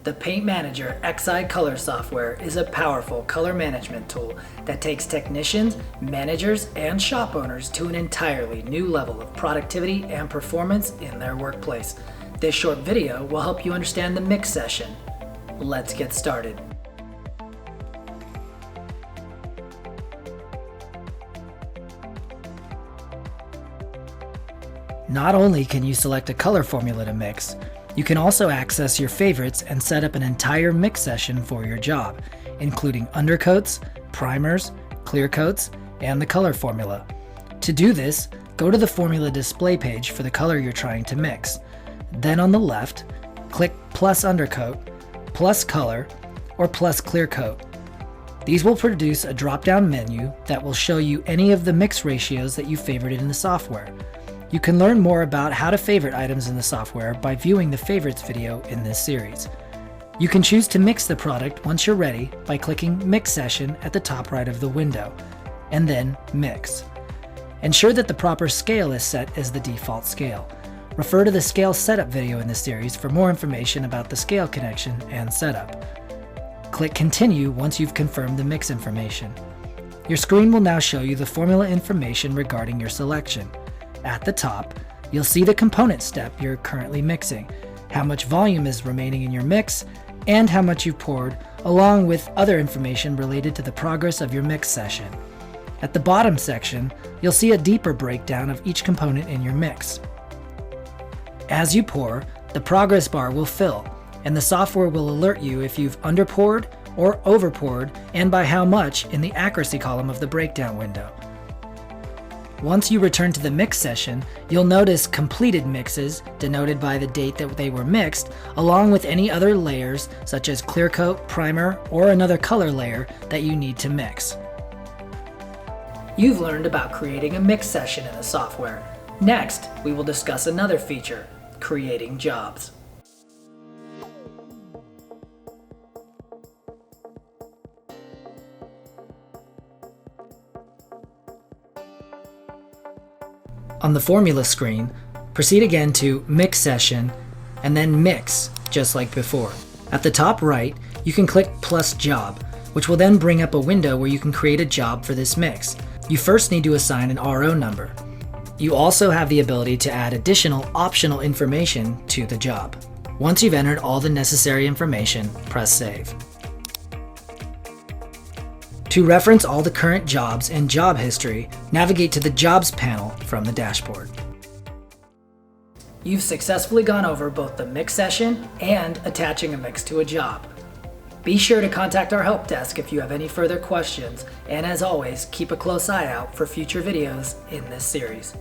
The PaintManager XI color software is a powerful color management tool that takes technicians, managers, and shop owners to an entirely new level of productivity and performance in their workplace. This short video will help you understand the mix session. Let's get started. Not only can you select a color formula to mix, you can also access your favorites and set up an entire mix session for your job, including undercoats, primers, clear coats, and the color formula. To do this, go to the formula display page for the color you're trying to mix. Then on the left, click plus undercoat, plus color, or plus clear coat. These will produce a drop-down menu that will show you any of the mix ratios that you favorited in the software. You can learn more about how to favorite items in the software by viewing the favorites video in this series. You can choose to mix the product once you're ready by clicking Mix Session at the top right of the window, and then Mix. Ensure that the proper scale is set as the default scale. Refer to the scale setup video in this series for more information about the scale connection and setup. Click Continue once you've confirmed the mix information. Your screen will now show you the formula information regarding your selection. At the top, you'll see the component step you're currently mixing, how much volume is remaining in your mix, and how much you've poured, along with other information related to the progress of your mix session. At the bottom section, you'll see a deeper breakdown of each component in your mix. As you pour, the progress bar will fill, and the software will alert you if you've underpoured or overpoured, and by how much in the accuracy column of the breakdown window. Once you return to the mix session, you'll notice completed mixes, denoted by the date that they were mixed, along with any other layers such as clear coat, primer, or another color layer that you need to mix. You've learned about creating a mix session in the software. Next, we will discuss another feature, creating jobs. On the formula screen, proceed again to Mix Session and then Mix, just like before. At the top right, you can click Plus Job, which will then bring up a window where you can create a job for this mix. You first need to assign an RO number. You also have the ability to add additional optional information to the job. Once you've entered all the necessary information, press Save. To reference all the current jobs and job history, navigate to the Jobs panel from the dashboard. You've successfully gone over both the mix session and attaching a mix to a job. Be sure to contact our help desk if you have any further questions, and as always, keep a close eye out for future videos in this series.